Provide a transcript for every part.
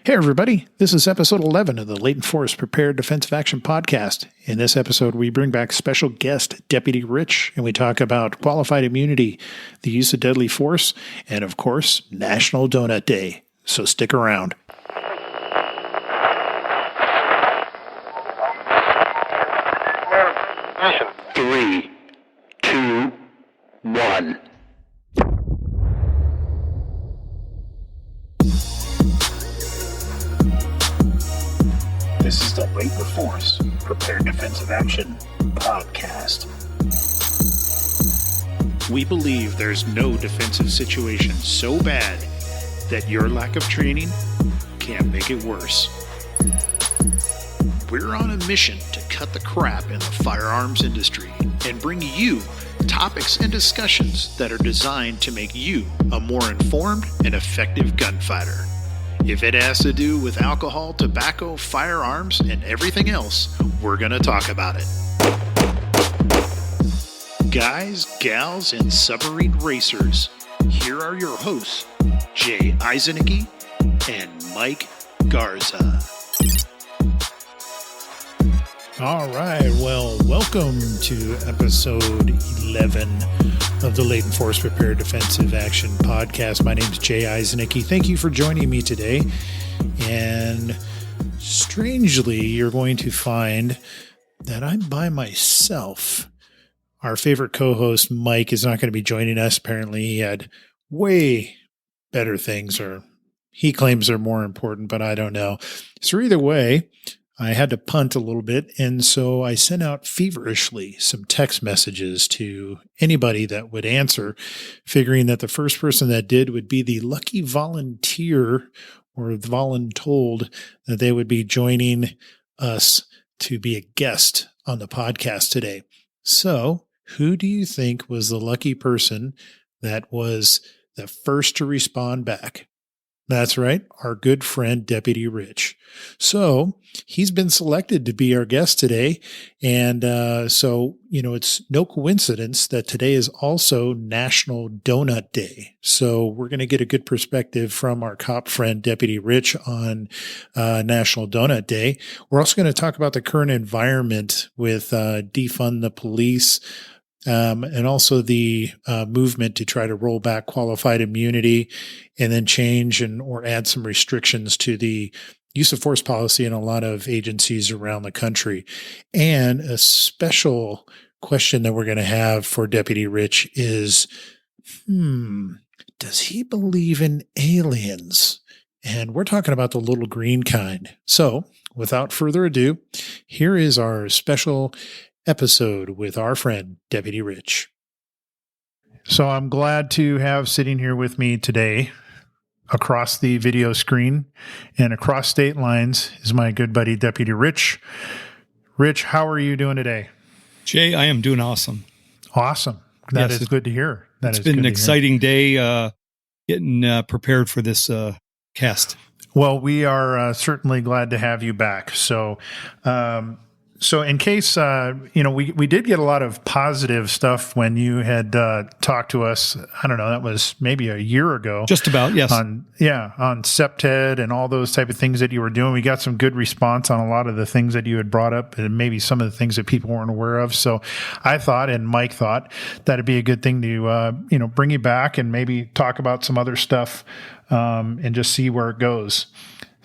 Hey, everybody. This is episode 11 of the Latent Force Prepared Defensive Action Podcast. In this episode, we bring back special guest Deputy Rich, and we talk about qualified immunity, the use of deadly force, and, of course, National Doughnut Day. So stick around. Three, two, one. This is the Latent Force Prepared Defensive Action Podcast. We believe there's no defensive situation so bad that your lack of training can't make it worse. We're on a mission to cut the crap in the firearms industry and bring you topics and discussions that are designed to make you a more informed and effective gunfighter. If it has to do with alcohol, tobacco, firearms, and everything else, we're going to talk about it. Guys, gals, and submarine racers, here are your hosts, Jay Eisenicke and Mike Garza. All right, well, welcome to episode 11 of the Latent Force Prepared Defensive Action Podcast. My name is Jay Eisenicke. Thank you for joining me today. And strangely, you're going to find that I'm by myself. Our favorite co-host, Mike, is not going to be joining us. Apparently, he had way better things, or he claims they're more important, but I don't know. So either way, I had to punt a little bit, and so I sent out feverishly some text messages to anybody that would answer, figuring that the first person that did would be the lucky volunteer or voluntold that they would be joining us to be a guest on the podcast today. So, who do you think was the lucky person that was the first to respond back? That's right, our good friend, Deputy Rich. So he's been selected to be our guest today. And so, it's no coincidence that today is also National Doughnut Day. So we're going to get a good perspective from our cop friend, Deputy Rich, on National Doughnut Day. We're also going to talk about the current environment with Defund the Police, and also the movement to try to roll back qualified immunity and then change or add some restrictions to the use of force policy in a lot of agencies around the country. And a special question that we're going to have for Deputy Rich is, does he believe in aliens? And we're talking about the little green kind. So without further ado, here is our special episode with our friend, Deputy Rich. So I'm glad to have sitting here with me today across the video screen and across state lines is my good buddy, Deputy Rich. Rich, how are you doing today? Jay, I am doing awesome. Awesome. That is good to hear. It's been an exciting day getting prepared for this cast. Well, we are certainly glad to have you back. So in case, we did get a lot of positive stuff when you had talked to us. I don't know, that was maybe a year ago. Just about, yes. On SEPTED and all those type of things that you were doing. We got some good response on a lot of the things that you had brought up and maybe some of the things that people weren't aware of. So I thought, and Mike thought, that it'd be a good thing to, bring you back and maybe talk about some other stuff and just see where it goes.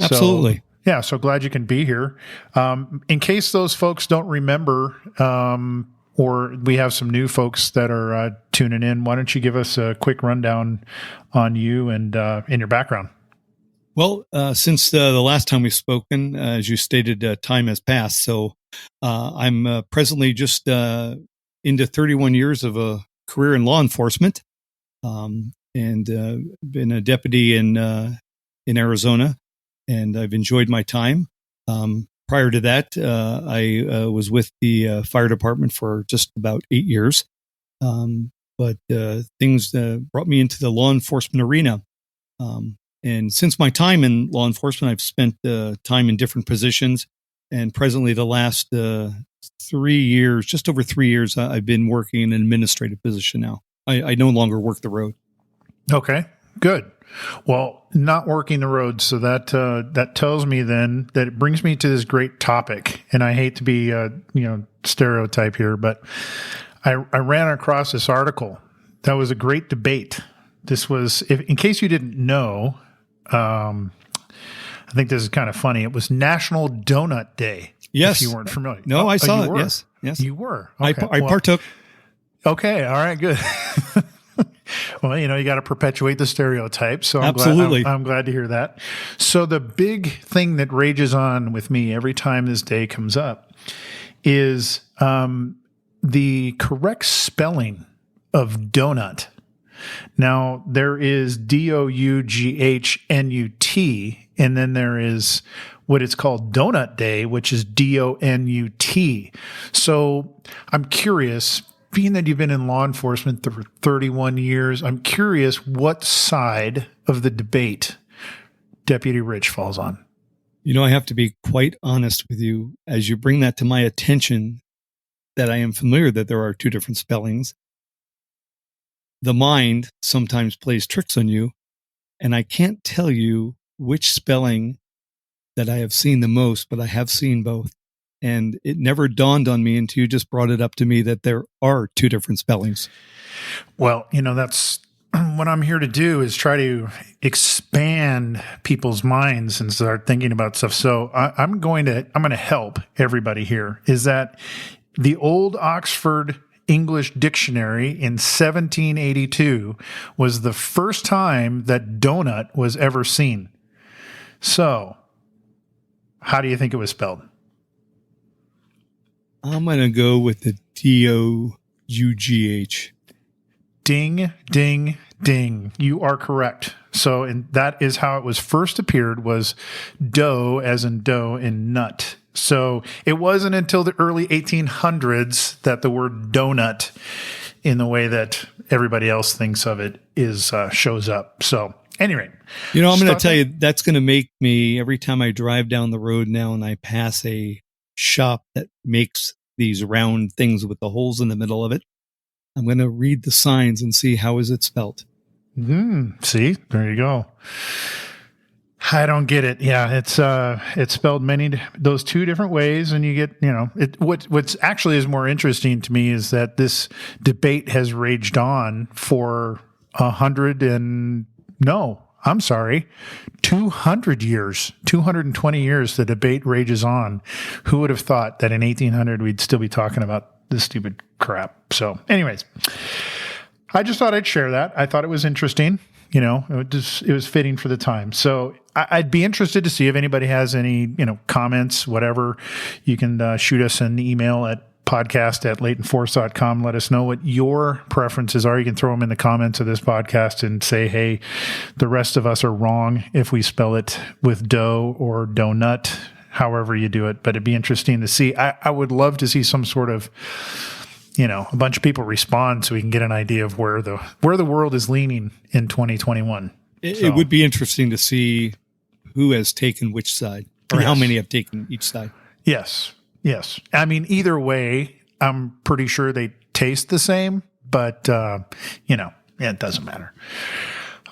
Absolutely. Yeah, so glad you can be here. In case those folks don't remember, or we have some new folks that are tuning in, why don't you give us a quick rundown on you and in your background? Well, since the last time we've spoken, as you stated, time has passed. So I'm presently just into 31 years of a career in law enforcement, and been a deputy in Arizona. And I've enjoyed my time. Prior to that, I was with the fire department for just about 8 years. But things brought me into the law enforcement arena. And since my time in law enforcement, I've spent time in different positions. And presently, the last 3 years, just over 3 years, I've been working in an administrative position now. I no longer work the road. Okay. Good. Well, not working the road, so that tells me then that it brings me to this great topic. And I hate to be stereotype here, but I ran across this article that was a great debate. This was, in case you didn't know, I think this is kind of funny. It was National Doughnut Day. Yes, if you weren't familiar. No, I saw it. Yes, you were. Okay. I partook. Okay, all right, good. Well, you got to perpetuate the stereotype. So Absolutely. I'm glad to hear that. So the big thing that rages on with me every time this day comes up is the correct spelling of donut. Now, there is Doughnut, and then there is what it's called Doughnut Day, which is Donut. So I'm curious, being that you've been in law enforcement for 31 years, I'm curious what side of the debate Deputy Rich falls on. I have to be quite honest with you. As you bring that to my attention, that I am familiar that there are two different spellings, the mind sometimes plays tricks on you, and I can't tell you which spelling that I have seen the most, but I have seen both. And it never dawned on me until you just brought it up to me that there are two different spellings. Well, that's what I'm here to do, is try to expand people's minds and start thinking about stuff. So I'm going to help everybody here. Is that the old Oxford English Dictionary in 1782 was the first time that donut was ever seen. So how do you think it was spelled? I'm going to go with the Dough. Ding, ding, ding. You are correct. So, and that is how it was first appeared, was dough, as in dough, in nut. So it wasn't until the early 1800s that the word donut, in the way that everybody else thinks of it, shows up. So anyway. I'm going to tell you, that's going to make me, every time I drive down the road now and I pass a shop that makes these round things with the holes in the middle of it, I'm going to read the signs and see how is it spelled. See, there you go. I don't get it. Yeah, it's spelled those two different ways, and you get what's actually is more interesting to me is that this debate has raged on for 200 years, 220 years. The debate rages on. Who would have thought that in 1800 we'd still be talking about this stupid crap? So, anyways, I just thought I'd share that. I thought it was interesting. It was fitting for the time. So I'd be interested to see if anybody has any, comments, whatever. You can shoot us an email at podcast@laytonforce.com. Let us know what your preferences are. You can throw them in the comments of this podcast and say, hey, the rest of us are wrong if we spell it with dough or donut, however you do it. But it'd be interesting to see. I would love to see some sort of, a bunch of people respond so we can get an idea of where the world is leaning in 2021. It would be interesting to see who has taken which side, or how many have taken each side. Yes. I mean, either way, I'm pretty sure they taste the same, but, it doesn't matter.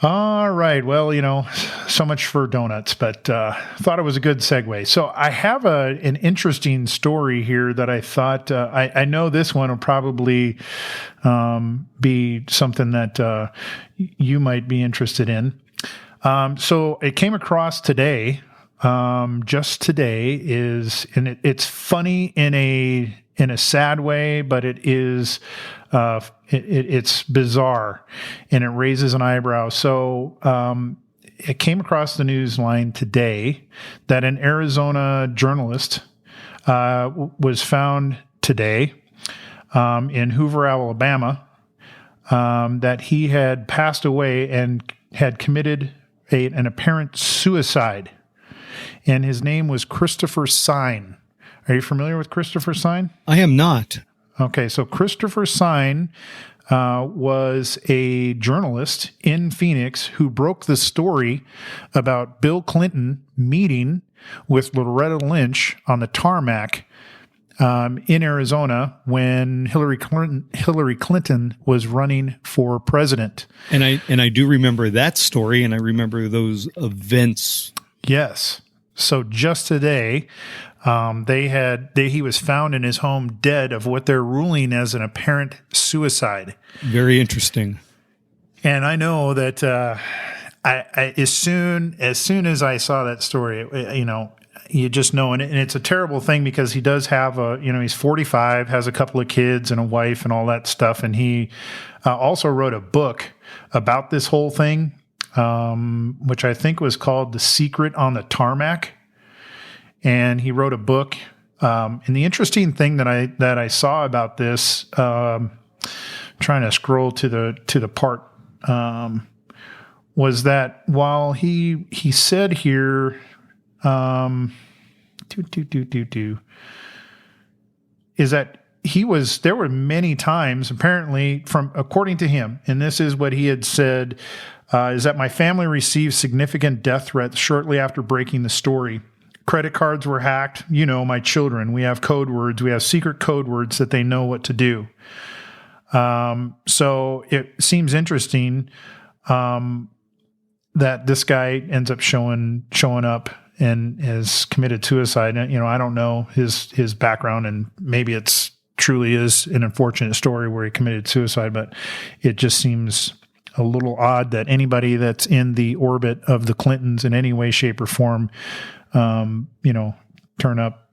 All right. Well, so much for donuts, but thought it was a good segue. So I have an interesting story here that I thought, I know this one will probably be something that you might be interested in. So it came across today. Just today and it's funny in a sad way, but it is, it's bizarre and it raises an eyebrow. So, it came across the news line today that an Arizona journalist, was found today, in Hoover, Alabama, that he had passed away and had committed an apparent suicide. And his name was Christopher Sign. Are you familiar with Christopher Sign? I am not. Okay, so Christopher Sign was a journalist in Phoenix who broke the story about Bill Clinton meeting with Loretta Lynch on the tarmac in Arizona when Hillary Clinton was running for president. And I do remember that story, and I remember those events. Yes. So just today, he was found in his home dead of what they're ruling as an apparent suicide. Very interesting. And I know that I as soon as I saw that story, you just know, and it's a terrible thing because he does have he's 45, has a couple of kids and a wife and all that stuff. And he also wrote a book about this whole thing, which I think was called The Secret on the Tarmac. And he wrote a book. And the interesting thing that I saw about this, trying to scroll to the part, was that while he said here, is that there were many times apparently according to him, and this is what he had said, is that my family received significant death threats shortly after breaking the story. Credit cards were hacked. My children, we have code words. We have secret code words that they know what to do. So it seems interesting, that this guy ends up showing up and has committed suicide. I don't know his background, and maybe it's truly is an unfortunate story where he committed suicide, but it just seems a little odd that anybody that's in the orbit of the Clintons in any way, shape, or form, turn up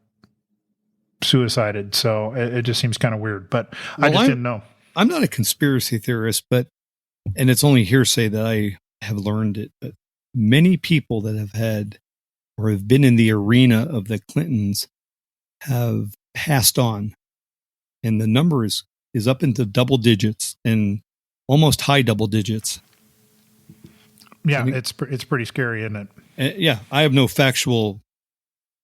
suicided. So it just seems kind of weird, but I just didn't know. I'm not a conspiracy theorist, and it's only hearsay that I have learned it, but many people that have had or have been in the arena of the Clintons have passed on. And the number is up into double digits and almost high double digits. Yeah, it's pretty scary, isn't it? Yeah, I have no factual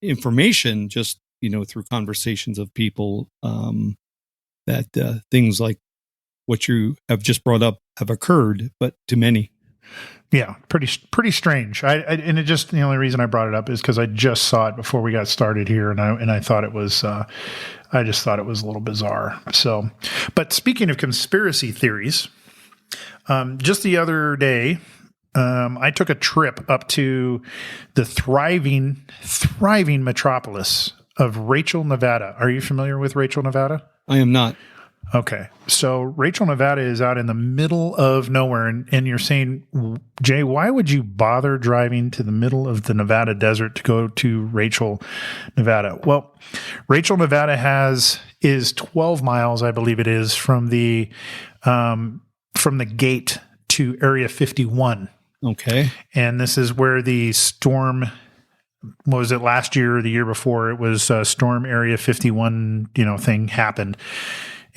information, just through conversations of people, that things like what you have just brought up have occurred, but to many. Yeah, pretty strange. And it just, the only reason I brought it up is because I just saw it before we got started here, and I thought it was, I just thought it was a little bizarre. So, but speaking of conspiracy theories, just the other day, I took a trip up to the thriving metropolis of Rachel, Nevada. Are you familiar with Rachel, Nevada? I am not. Okay. So Rachel, Nevada is out in the middle of nowhere. And you're saying, Jay, why would you bother driving to the middle of the Nevada desert to go to Rachel, Nevada? Well, Rachel, Nevada is 12 miles, I believe it is, from the gate to Area 51. Okay. And this is where the storm, what was it, last year or the year before, it was Storm Area 51, thing happened.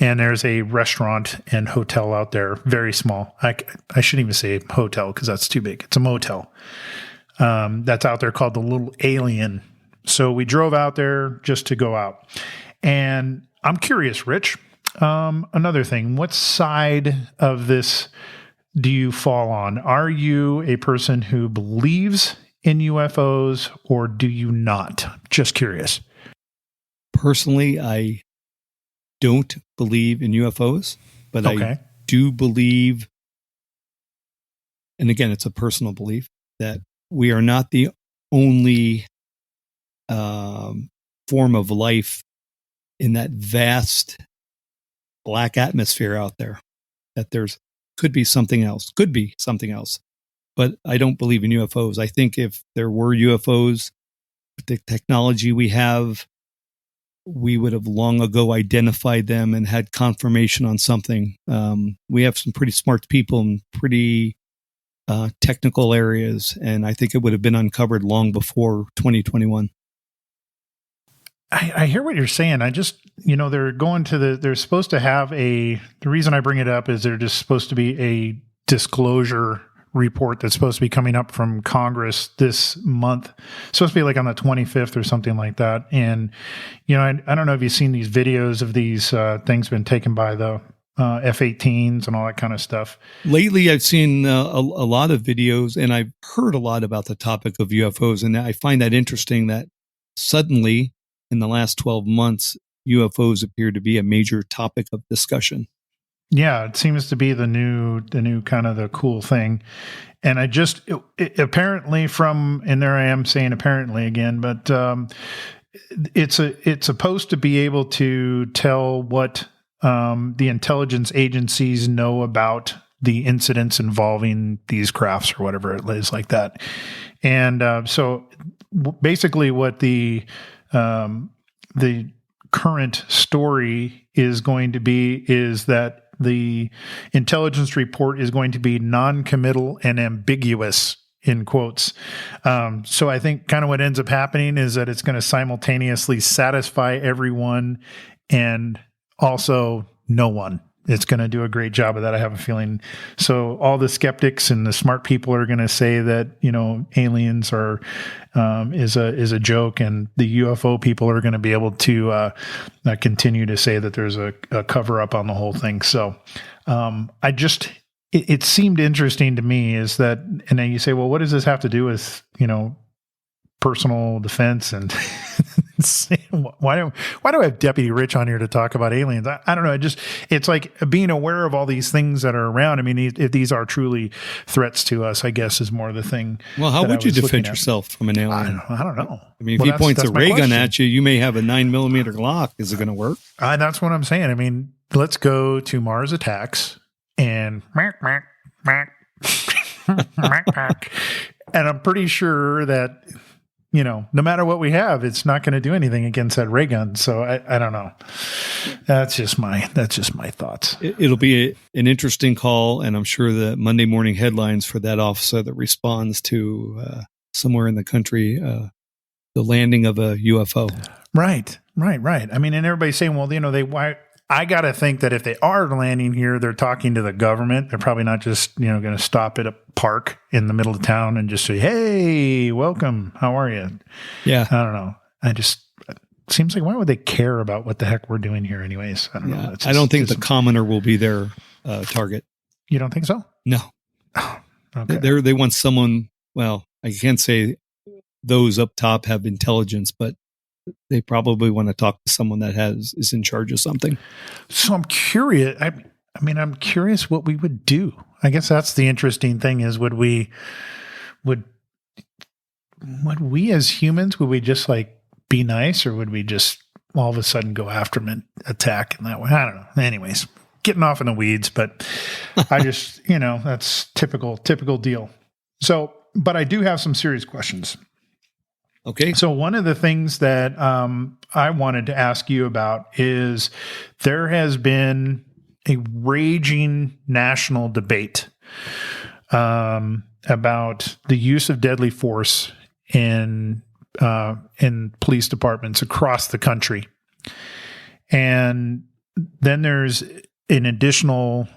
And there's a restaurant and hotel out there, very small. I shouldn't even say hotel because that's too big. It's a motel that's out there called the Little Alien. So we drove out there just to go out. And I'm curious, Rich, another thing, what side of this do you fall on? Are you a person who believes in UFOs or do you not? Just curious. Personally, I don't believe in UFOs, but okay. I do believe, and again, it's a personal belief, that we are not the only form of life in that vast black atmosphere out there, that could be something else, but I don't believe in UFOs. I think if there were UFOs, with the technology we have, we would have long ago identified them and had confirmation on something. We have some pretty smart people in pretty technical areas, and I think it would have been uncovered long before 2021. I hear what you're saying. I just, they're going to they're supposed to have the reason I bring it up is they're just supposed to be a disclosure report that's supposed to be coming up from Congress this month. It's supposed to be like on the 25th or something like that. And, I don't know if you've seen these videos of these things been taken by the F-18s and all that kind of stuff. Lately, I've seen a lot of videos and I've heard a lot about the topic of UFOs. And I find that interesting that suddenly in the last 12 months, UFOs appear to be a major topic of discussion. Yeah, it seems to be the new kind of the cool thing. And apparently and there I am saying apparently again, but it's supposed to be able to tell what the intelligence agencies know about the incidents involving these crafts or whatever it is like that. And so basically what the current story is going to be is that the intelligence report is going to be non-committal and ambiguous, in quotes. So I think kind of what ends up happening is that it's going to simultaneously satisfy everyone and also no one. It's going to do a great job of that, I have a feeling. So all the skeptics and the smart people are going to say that, aliens are is a joke, and the UFO people are going to be able to continue to say that there's a cover up on the whole thing. So it seemed interesting to me is that, and then you say, well, what does this have to do with, personal defense and why do I have Deputy Rich on here to talk about aliens? I don't know. It's like being aware of all these things that are around. I mean, if these are truly threats to us, I guess is more the thing. Well, how would you defend yourself from an alien? I don't know. I mean, if he points a ray gun at you, you may have a 9mm Glock. Is it going to work? That's what I'm saying. I mean, let's go to Mars Attacks and and I'm pretty sure that, no matter what we have, it's not going to do anything against that ray gun. So I don't know. That's just my thoughts. It'll be an interesting call, and I'm sure the Monday morning headlines for that officer that responds to somewhere in the country the landing of a UFO. Right. I mean, and everybody's saying, well, I got to think that if they are landing here, they're talking to the government. They're probably not just, going to stop at a park in the middle of town and just say, hey, welcome. How are you? Yeah. I don't know. It seems like, why would they care about what the heck we're doing here anyways? I don't know. I don't think the commoner will be their target. You don't think so? No. Oh, okay. They want someone, well, I can't say those up top have intelligence, but they probably want to talk to someone that is in charge of something. So I'm curious. I'm curious what we would do. I guess that's the interesting thing is would we as humans, would we just like be nice, or would we just all of a sudden go after them and attack in that way? I don't know. Anyways, getting off in the weeds, but I just, that's typical deal. So, but I do have some serious questions. Okay. So one of the things that I wanted to ask you about is there has been a raging national debate about the use of deadly force in police departments across the country. And then there's an additional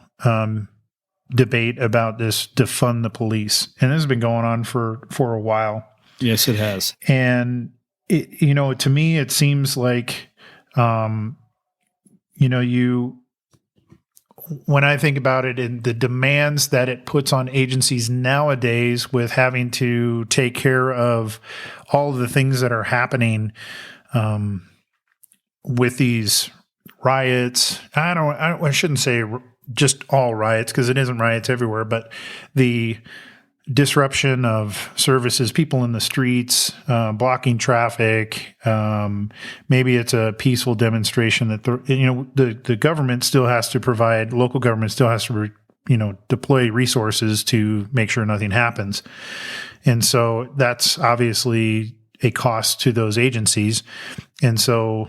debate about this defund the police. And this has been going on for a while. Yes, it has. And to me, it seems like, when I think about it and the demands that it puts on agencies nowadays with having to take care of all of the things that are happening, with these riots, I shouldn't say just all riots, because it isn't riots everywhere, but the disruption of services, people in the streets, blocking traffic. Maybe it's a peaceful demonstration that the government still has to provide. Local government still has to deploy resources to make sure nothing happens, and so that's obviously a cost to those agencies. And so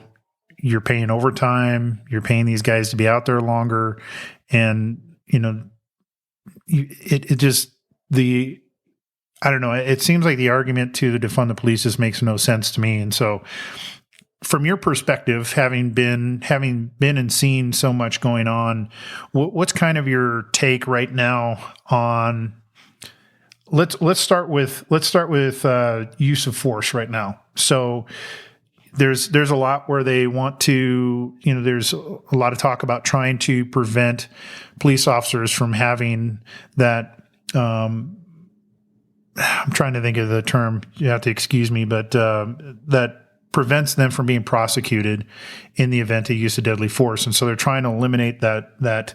you're paying overtime. You're paying these guys to be out there longer, and I don't know. It seems like the argument to defund the police just makes no sense to me. And so from your perspective, having been and seen so much going on, what's kind of your take right now on, let's start with use of force right now. So there's a lot where they want to, there's a lot of talk about trying to prevent police officers from having that, I'm trying to think of the term. You have to excuse me, but that prevents them from being prosecuted in the event of use of deadly force. And so they're trying to eliminate that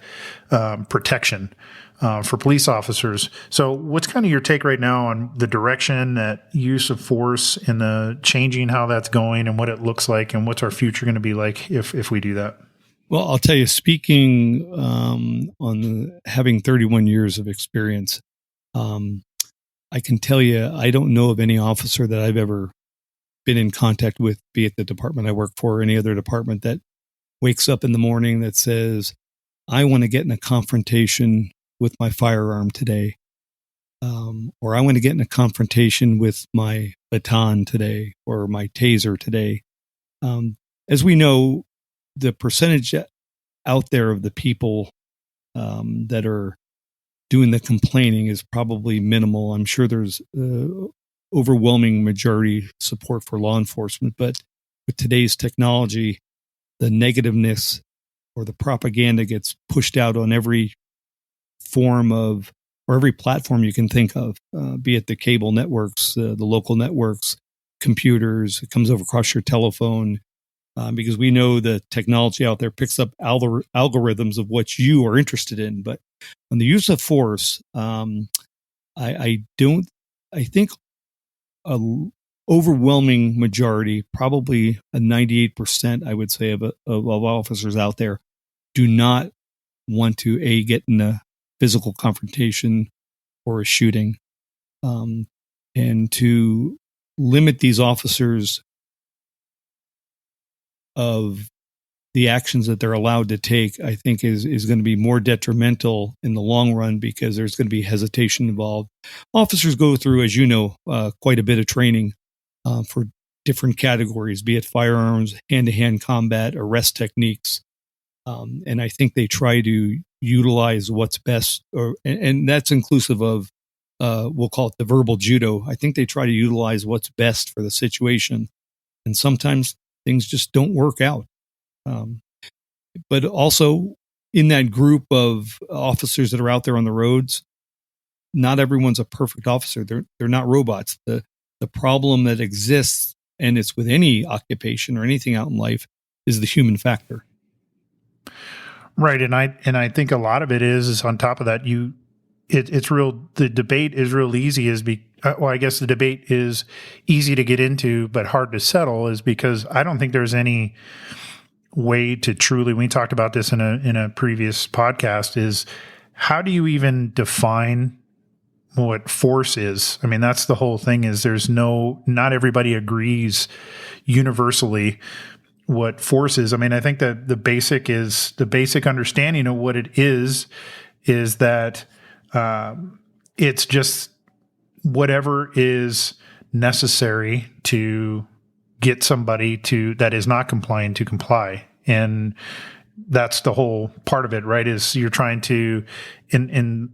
protection for police officers. So what's kind of your take right now on the direction that use of force and the changing how that's going and what it looks like and what's our future going to be like if we do that? Well, I'll tell you, speaking having 31 years of experience, I can tell you, I don't know of any officer that I've ever been in contact with, be it the department I work for or any other department, that wakes up in the morning that says, I want to get in a confrontation with my firearm today. Or I want to get in a confrontation with my baton today or my taser today. As we know, the percentage out there of the people that are doing the complaining is probably minimal. I'm sure there's overwhelming majority support for law enforcement, but with today's technology, the negativeness or the propaganda gets pushed out on every form of, or every platform you can think of, be it the cable networks, the local networks, computers. It comes over across your telephone, because we know the technology out there picks up algorithms of what you are interested in. But on the use of force, I think an overwhelming majority, probably a 98%, I would say, of officers out there do not want to get in a physical confrontation or a shooting, and to limit these officers of the actions that they're allowed to take, I think is going to be more detrimental in the long run, because there's going to be hesitation involved. Officers go through, as you know, quite a bit of training for different categories, be it firearms, hand-to-hand combat, arrest techniques. And I think they try to utilize what's best, and that's inclusive of, we'll call it the verbal judo. I think they try to utilize what's best for the situation. And sometimes things just don't work out. But also in that group of officers that are out there on the roads, not everyone's a perfect officer. They're not robots. The problem that exists, and it's with any occupation or anything out in life, is the human factor. Right. And I think a lot of it is on top of that, it's real. The debate is real easy I guess the debate is easy to get into, but hard to settle, is because I don't think there's any way to truly, we talked about this in a previous podcast, is how do you even define what force is? I mean, that's the whole thing, is not everybody agrees universally what force is. I mean, I think that the basic understanding of what it is that it's just whatever is necessary to get somebody that is not complying to comply. And that's the whole part of it, right? Is you're trying to, and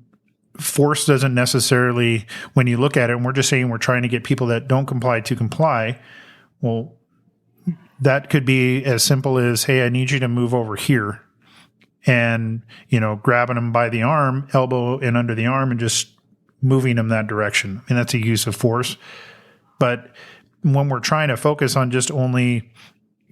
force doesn't necessarily, when you look at it, and we're just saying we're trying to get people that don't comply to comply. Well, that could be as simple as, hey, I need you to move over here, and, grabbing them by the arm, elbow and under the arm, and just moving them that direction. And that's a use of force. But when we're trying to focus on just only,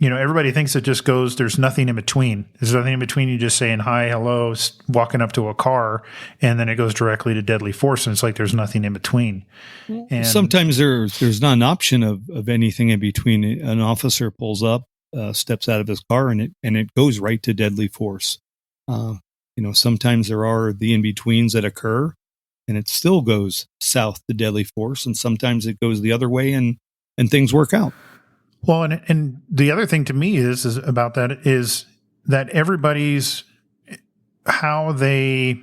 everybody thinks it just goes, there's nothing in between. There's nothing in between you just saying hi, hello, walking up to a car, and then it goes directly to deadly force. And it's like there's nothing in between. And sometimes there's not an option of anything in between. An officer pulls up, steps out of his car, and it goes right to deadly force. Sometimes there are the in-betweens that occur, and it still goes south to deadly force. And sometimes it goes the other way, and things work out. Well, and the other thing to me is about that is that everybody's, how they,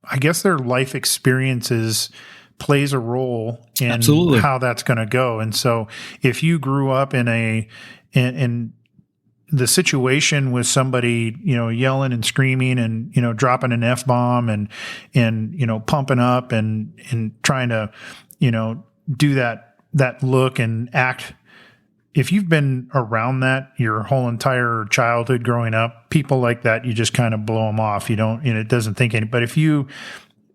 I guess their life experiences plays a role in Absolutely. How that's going to go. And so if you grew up in the situation with somebody, yelling and screaming and, dropping an F-bomb and pumping up and trying to, do that look and act. If you've been around that your whole entire childhood growing up, people like that, you just kind of blow them off. You don't, it doesn't think any, but if you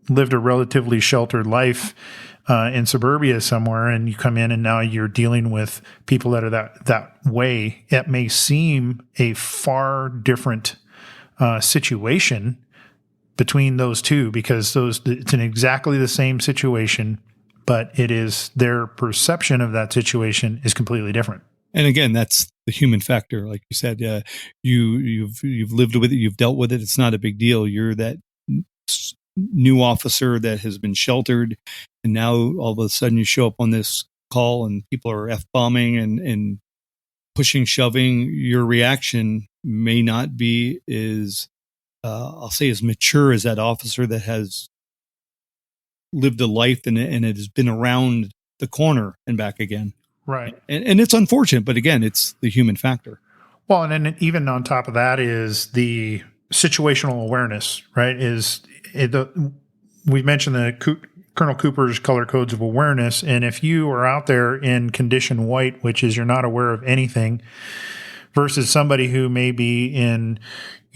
lived a relatively sheltered life, in suburbia somewhere, and you come in and now you're dealing with people that are that way, it may seem a far different situation between those two, because it's in exactly the same situation, but it is their perception of that situation is completely different. And again, that's the human factor. Like you said, you've lived with it, you've dealt with it. It's not a big deal. You're that new officer that has been sheltered, and now all of a sudden you show up on this call and people are F-bombing and pushing, shoving. Your reaction may not be as, I'll say, as mature as that officer that has lived a life and it has been around the corner and back again. Right. And it's unfortunate, but again, it's the human factor. Well, and then even on top of that is the situational awareness, right? We mentioned Colonel Cooper's color codes of awareness. And if you are out there in condition white, which is you're not aware of anything, versus somebody who may be in,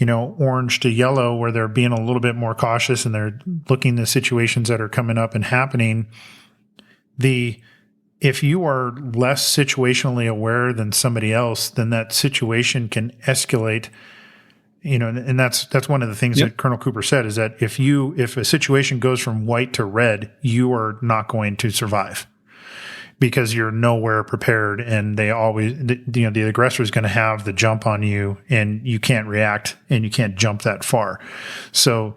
orange to yellow, where they're being a little bit more cautious and they're looking at situations that are coming up and happening, if you are less situationally aware than somebody else, then that situation can escalate. And that's one of the things that Colonel Cooper said, is that if a situation goes from white to red, you are not going to survive, because you're nowhere prepared, and the aggressor is going to have the jump on you, and you can't react and you can't jump that far. So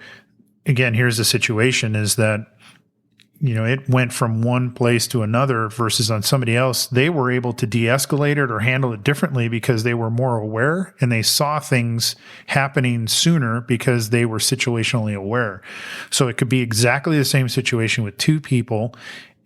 again, here's the situation, is that it went from one place to another, versus on somebody else, they were able to de-escalate it or handle it differently because they were more aware and they saw things happening sooner because they were situationally aware. So it could be exactly the same situation with two people.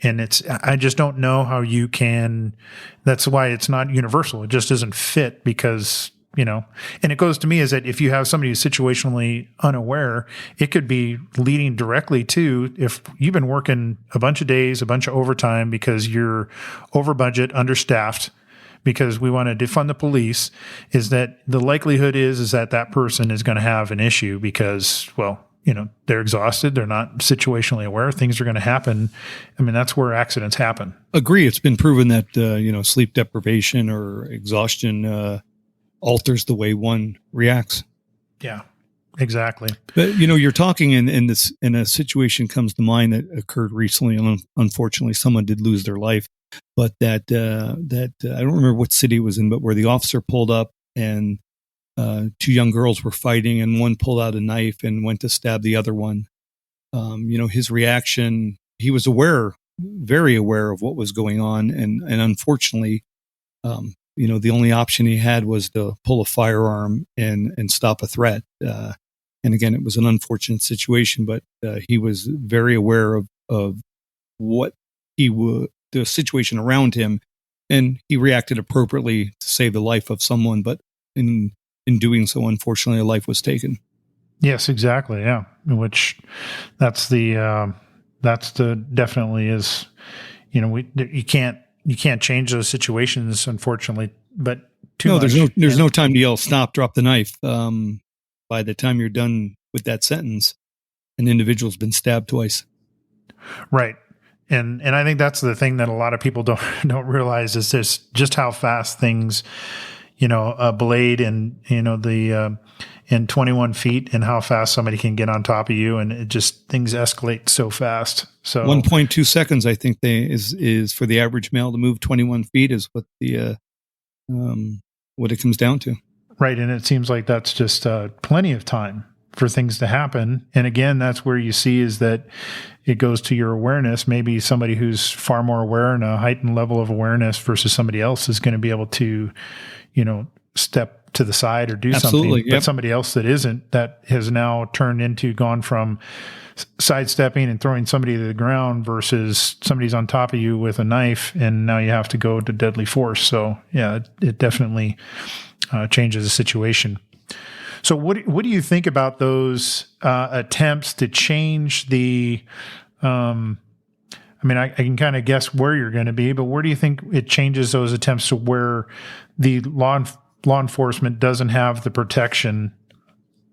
And I just don't know how you can, that's why it's not universal. It just doesn't fit, because and it goes to me is that if you have somebody who's situationally unaware, it could be leading directly to, if you've been working a bunch of days, a bunch of overtime because you're over budget, understaffed, because we want to defund the police, is that the likelihood is that person is going to have an issue because, they're exhausted. They're not situationally aware. Things are going to happen. I mean, that's where accidents happen. Agree. It's been proven that, sleep deprivation or exhaustion, alters the way one reacts. Yeah, exactly. But you're talking and a situation comes to mind that occurred recently, and unfortunately, someone did lose their life. But that I don't remember what city it was in, but where the officer pulled up and two young girls were fighting, and one pulled out a knife and went to stab the other one. His reaction, he was very aware of what was going on, and unfortunately, the only option he had was to pull a firearm and stop a threat. And again, it was an unfortunate situation, but he was very aware of what the situation around him, and he reacted appropriately to save the life of someone. But in doing so, unfortunately, a life was taken. Yes, exactly. Yeah, which definitely is. You can't change those situations, unfortunately, but there's no time to yell, stop, drop the knife. By the time you're done with that sentence, an individual's been stabbed twice. Right. And I think that's the thing that a lot of people don't realize, is just how fast things, a blade and, in 21 feet, and how fast somebody can get on top of you, and things escalate so fast. So 1.2 seconds, I think is for the average male to move 21 feet is what what it comes down to. Right. And it seems like that's just plenty of time for things to happen. And again, that's where you see is that it goes to your awareness. Maybe somebody who's far more aware and a heightened level of awareness versus somebody else is going to be able to, step to the side or do Absolutely, something. But somebody else that isn't, that has now gone from sidestepping and throwing somebody to the ground versus somebody's on top of you with a knife, and now you have to go to deadly force. So yeah, it definitely changes the situation. So what do you think about those attempts to change the? I can kind of guess where you're going to be, but where do you think it changes those attempts to where the law enforcement doesn't have the protection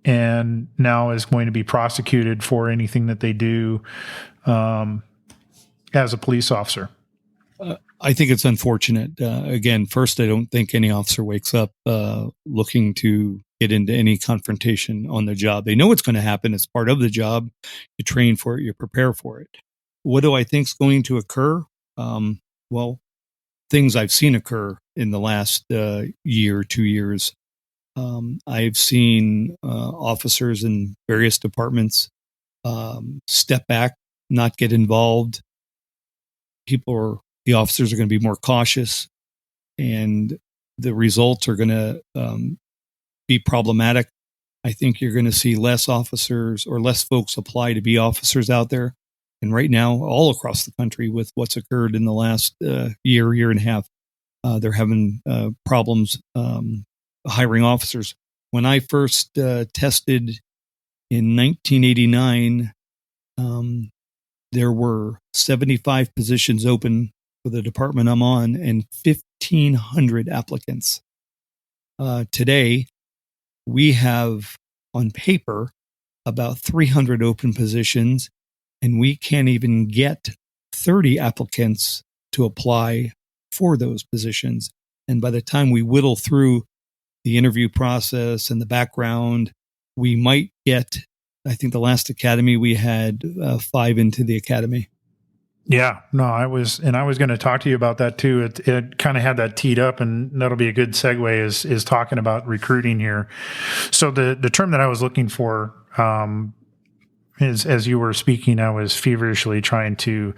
and now is going to be prosecuted for anything that they do, as a police officer? I think it's unfortunate. Again, first, I don't think any officer wakes up looking to get into any confrontation on the job. They know what's going to happen. It's part of the job. You train for it. You prepare for it. What do I think is going to occur? Well, things I've seen occur in the last year, 2 years. I've seen officers in various departments step back, not get involved. The officers are going to be more cautious, and the results are going to be problematic. I think you're going to see less officers or less folks apply to be officers out there. And right now, all across the country, with what's occurred in the last year and a half, they're having problems hiring officers. When I first tested in 1989, there were 75 positions open for the department I'm on and 1,500 applicants. Today, we have on paper about 300 open positions, and we can't even get 30 applicants to apply for those positions. And by the time we whittle through the interview process and the background, we might get, I think the last academy we had 5 into the academy. Yeah, no, I was going to talk to you about that too. It kind of had that teed up, and that'll be a good segue is talking about recruiting here. So the term that I was looking for, is, as you were speaking, I was feverishly trying to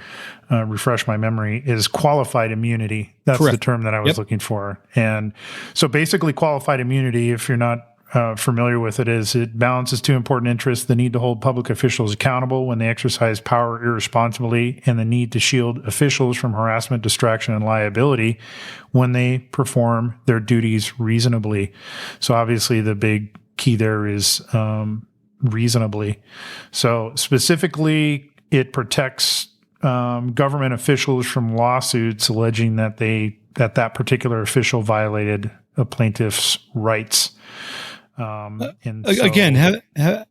refresh my memory, is qualified immunity. That's Correct. The term that I was looking for. And so basically qualified immunity, if you're not familiar with it, is it balances two important interests: the need to hold public officials accountable when they exercise power irresponsibly, and the need to shield officials from harassment, distraction, and liability when they perform their duties reasonably. So obviously the big key there is reasonably. So specifically, it protects government officials from lawsuits alleging that that particular official violated a plaintiff's rights. And so, again,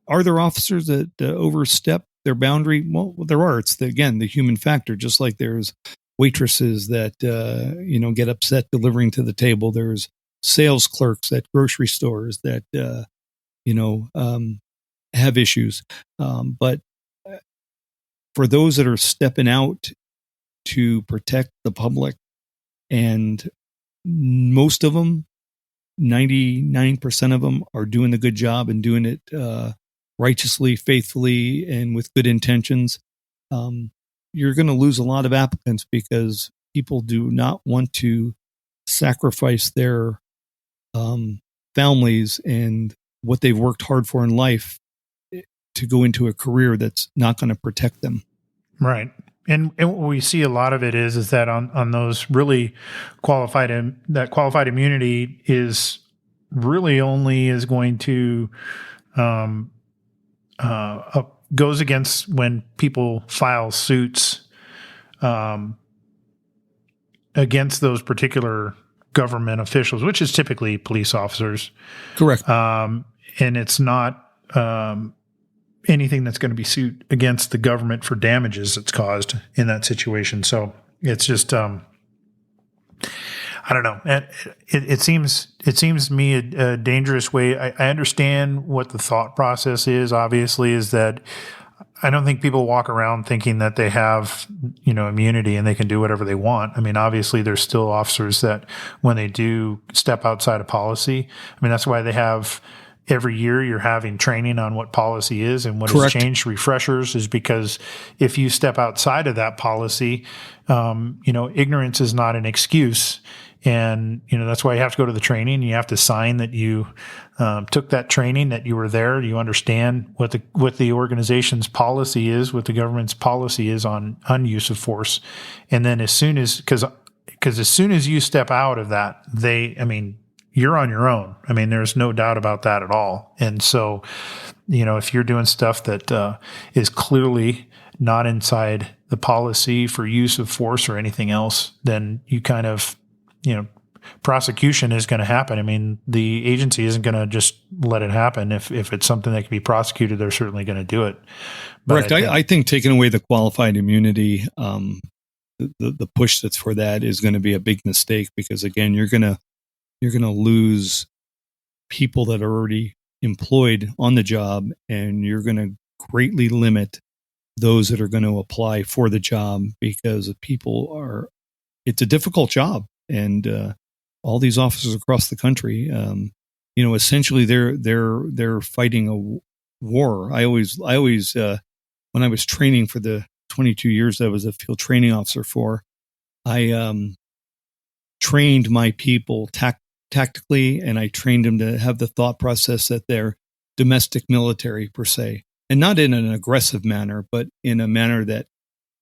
are there officers that overstep their boundary? Well, there are. It's the human factor. Just like there's waitresses that get upset delivering to the table. There's sales clerks at grocery stores that have issues. But for those that are stepping out to protect the public, and most of them, 99% of them, are doing a good job and doing it righteously, faithfully, and with good intentions, you're going to lose a lot of applicants because people do not want to sacrifice their families and what they've worked hard for in life to go into a career that's not going to protect them. Right. And what we see a lot of it is that on those really qualified immunity is really only is going to goes against when people file suits against those particular government officials, which is typically police officers. Correct. And it's not anything that's going to be sued against the government for damages that's caused in that situation. So it's just, I don't know. It seems to me a dangerous way. I understand what the thought process is, obviously, is that I don't think people walk around thinking that they have, immunity and they can do whatever they want. I mean, obviously there's still officers that when they do step outside of policy, I mean, that's why they have every year you're having training on what policy is and what Correct. has changed, refreshers, is because if you step outside of that policy, ignorance is not an excuse. And, that's why you have to go to the training. You have to sign that you took that training, that you were there. You understand what the organization's policy is, what the government's policy is on use of force. And then as soon as you step out of that, you're on your own. I mean, there's no doubt about that at all. And so, if you're doing stuff that is clearly not inside the policy for use of force or anything else, then you kind of, prosecution is going to happen. I mean, the agency isn't going to just let it happen. If it's something that can be prosecuted, they're certainly going to do it. Correct. I think taking away the qualified immunity the push that's for that is going to be a big mistake, because again, you're going to lose people that are already employed on the job, and you're going to greatly limit those that are going to apply for the job, because it's a difficult job. And all these officers across the country, essentially they're fighting a war. I always when I was training for the 22 years I was a field training officer for, I trained my people tactically, and I trained them to have the thought process that they're domestic military per se, and not in an aggressive manner, but in a manner that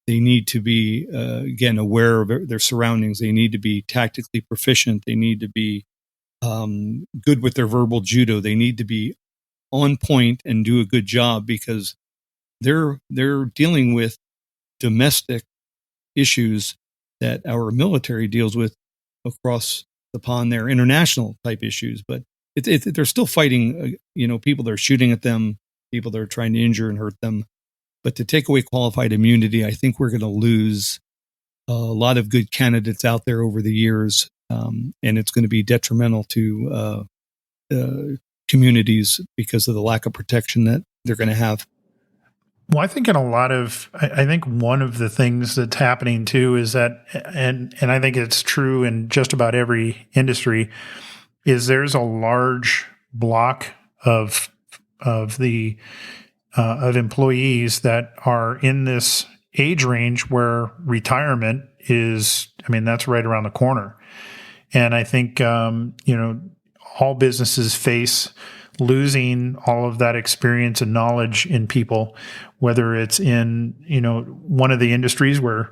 they need to be, again, aware of their surroundings. They need to be tactically proficient. They need to be good with their verbal judo. They need to be on point and do a good job, because they're dealing with domestic issues that our military deals with across the pond. They're international type issues, but they're still fighting, people that are shooting at them, people that are trying to injure and hurt them. But to take away qualified immunity, I think we're going to lose a lot of good candidates out there over the years, and it's going to be detrimental to communities because of the lack of protection that they're going to have. Well, I think I think one of the things that's happening too is that, and I think it's true in just about every industry, is there's a large block of employees that are in this age range where retirement is, that's right around the corner. And I think, all businesses face losing all of that experience and knowledge in people, whether it's in, one of the industries where,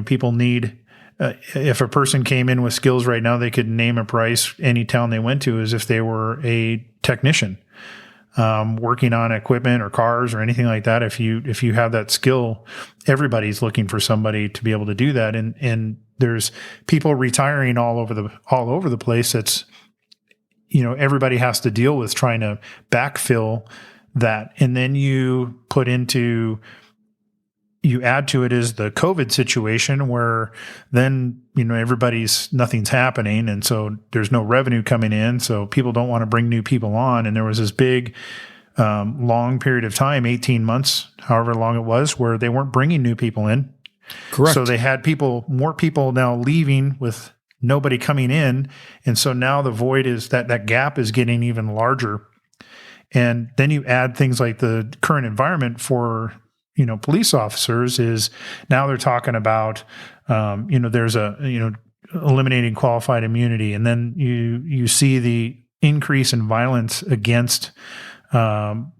people need, if a person came in with skills right now, they could name a price any town they went to as if they were a technician. Working on equipment or cars or anything like that. If you have that skill, everybody's looking for somebody to be able to do that. And there's people retiring all over the place. That's, everybody has to deal with trying to backfill that. And then you add to it is the COVID situation where then, nothing's happening. And so there's no revenue coming in. So people don't want to bring new people on. And there was this big, long period of time, 18 months, however long it was, where they weren't bringing new people in. Correct. So they had more people now leaving with nobody coming in. And so now the void is that gap is getting even larger. And then you add things like the current environment for, police officers is now they're talking about, there's eliminating qualified immunity. And then you see the increase in violence against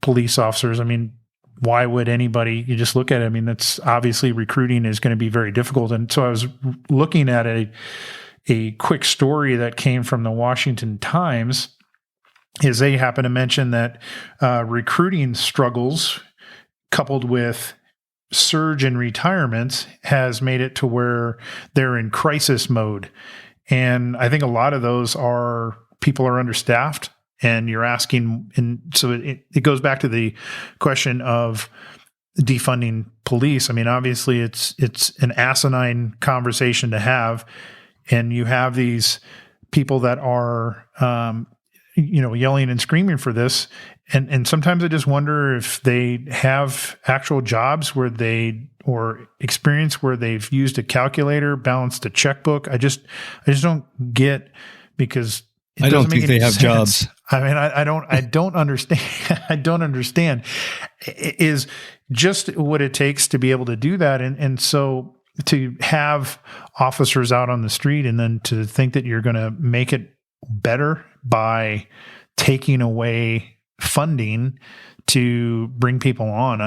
police officers. Why would anybody, you just look at it, that's obviously recruiting is going to be very difficult. And so I was looking at a quick story that came from the Washington Times, is they happen to mention that recruiting struggles coupled with surge in retirements has made it to where they're in crisis mode. And I think a lot of those people are understaffed, and you're asking, and so it goes back to the question of defunding police. Obviously it's an asinine conversation to have, and you have these people that are, yelling and screaming for this. And sometimes I just wonder if they have actual jobs or experience where they've used a calculator, balanced a checkbook. I just don't get, because I don't think they have jobs. I don't understand. I don't understand is just what it takes to be able to do that. And so to have officers out on the street, and then to think that you're going to make it better by taking away funding to bring people on.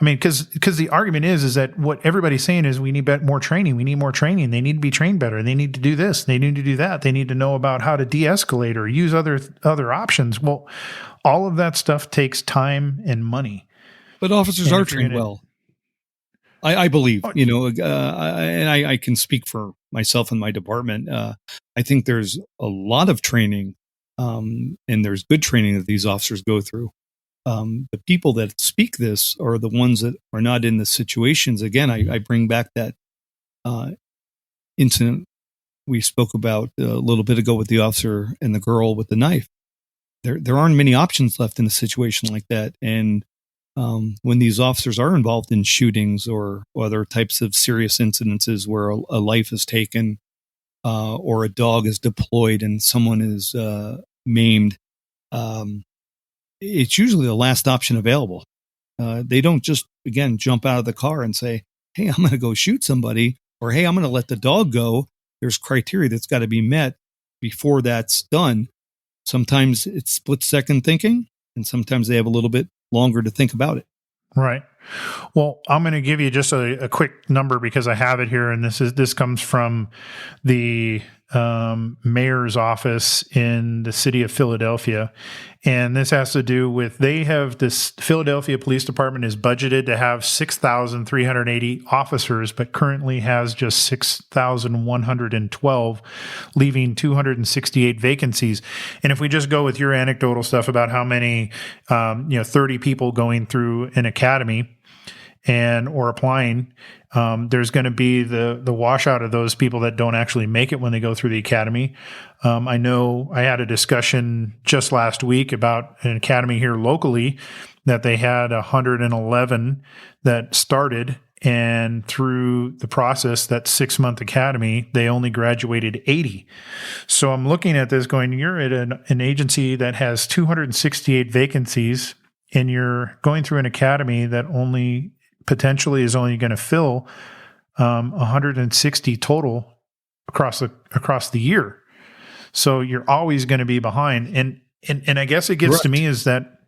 Because the argument is that what everybody's saying is we need more training. We need more training. They need to be trained better. They need to do this. They need to do that. They need to know about how to de-escalate or use other options. Well, all of that stuff takes time and money. But officers are trained well. I believe, and I can speak for myself and my department. I think there's a lot of training, and there's good training that these officers go through. The people that speak this are the ones that are not in the situations. Again, I bring back that incident we spoke about a little bit ago with the officer and the girl with the knife. There aren't many options left in a situation like that. And when these officers are involved in shootings or other types of serious incidences where a life is taken or a dog is deployed and someone is maimed, it's usually the last option available. They don't just, again, jump out of the car and say, hey, I'm going to go shoot somebody, or hey, I'm going to let the dog go. There's criteria that's got to be met before that's done. Sometimes it's split-second thinking, and sometimes they have a little bit longer to think about it. Right. Well, I'm going to give you just a quick number because I have it here, and this comes from the mayor's office in the city of Philadelphia, and this has to do with this Philadelphia Police Department is budgeted to have 6,380 officers, but currently has just 6,112, leaving 268 vacancies. And if we just go with your anecdotal stuff about how many 30 people going through an academy or applying, there's going to be the washout of those people that don't actually make it when they go through the academy. I know I had a discussion just last week about an academy here locally that they had 111 that started, and through the process, that 6-month academy, they only graduated 80. So I'm looking at this going, you're at an agency that has 268 vacancies, and you're going through an academy that potentially is only going to fill 160 total across the year. So you're always going to be behind. And I guess it gets to me is that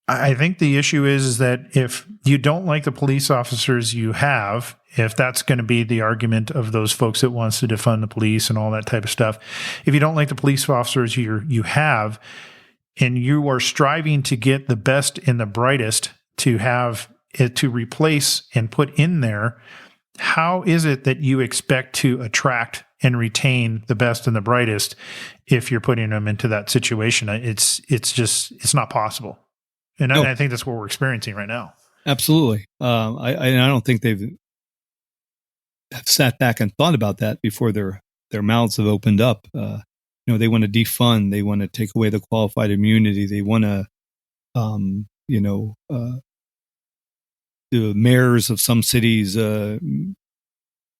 I think the issue is that if you don't like the police officers you have, if that's going to be the argument of those folks that wants to defund the police and all that type of stuff, if you don't like the police officers you have, and you are striving to get the best and the brightest to have it to replace and put in there, how is it that you expect to attract and retain the best and the brightest if you're putting them into that situation? It's not possible. And I think that's what we're experiencing right now. Absolutely. I don't think have sat back and thought about that before their mouths have opened up. They want to defund. They want to take away the qualified immunity. They want to, the mayors of some cities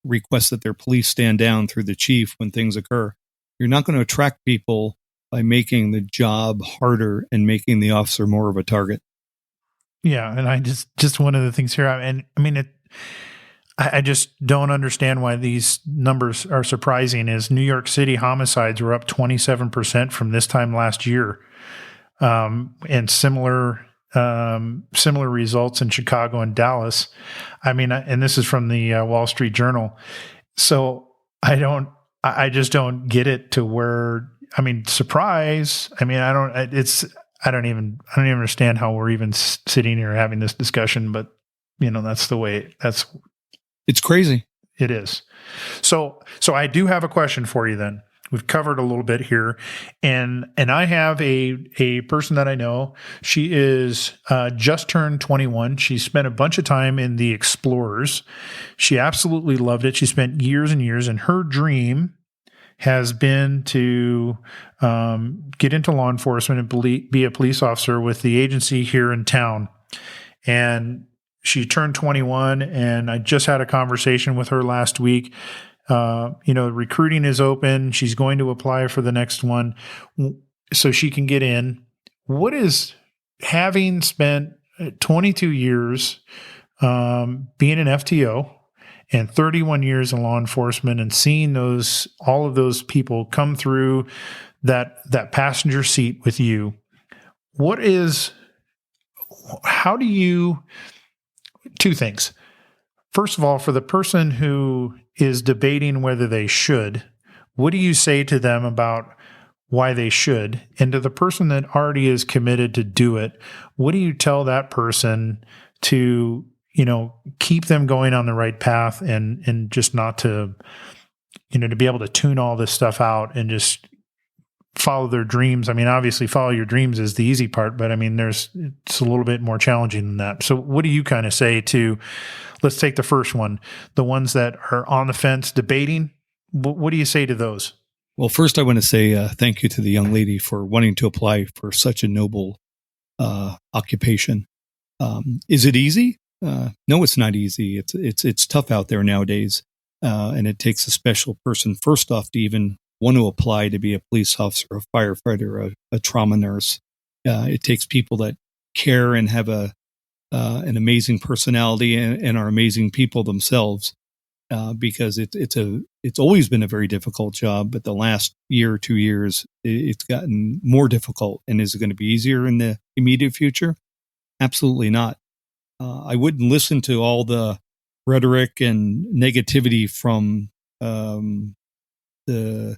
request that their police stand down through the chief when things occur. You're not going to attract people by making the job harder and making the officer more of a target. Yeah, and I just one of the things here, I just don't understand why these numbers are surprising. Is New York City homicides were up 27% from this time last year, and similar results in Chicago and Dallas. And this is from the Wall Street Journal. So I just don't get it to where. Surprise. I don't even understand how we're even sitting here having this discussion, but that's the way it's crazy. It is. So I do have a question for you then. We've covered a little bit here, and I have a person that I know. She is just turned 21. She spent a bunch of time in the Explorers. She absolutely loved it. She spent years and years, and her dream has been to get into law enforcement and be a police officer with the agency here in town. And she turned 21, and I just had a conversation with her last week. Recruiting is open. She's going to apply for the next one so she can get in. What is having spent 22 years being an FTO and 31 years in law enforcement and seeing all of those people come through that passenger seat with you, two things. First of all, for the person who is debating whether they should, what do you say to them about why they should? And to the person that already is committed to do it, what do you tell that person to keep them going on the right path and just not to, to be able to tune all this stuff out and just follow their dreams. I mean, obviously follow your dreams is the easy part, but I mean, it's a little bit more challenging than that. So what do you kind of say to, let's take the first one, the ones that are on the fence debating? What do you say to those? Well, first I want to say thank you to the young lady for wanting to apply for such a noble occupation. Is it easy? No, it's not easy. It's tough out there nowadays. And it takes a special person, first off, to even want to apply to be a police officer, a firefighter, a trauma nurse. It takes people that care and have an amazing personality and are amazing people themselves, because it's always been a very difficult job. But the last year or 2 years, it's gotten more difficult. And is it going to be easier in the immediate future? Absolutely not. I wouldn't listen to all the rhetoric and negativity from the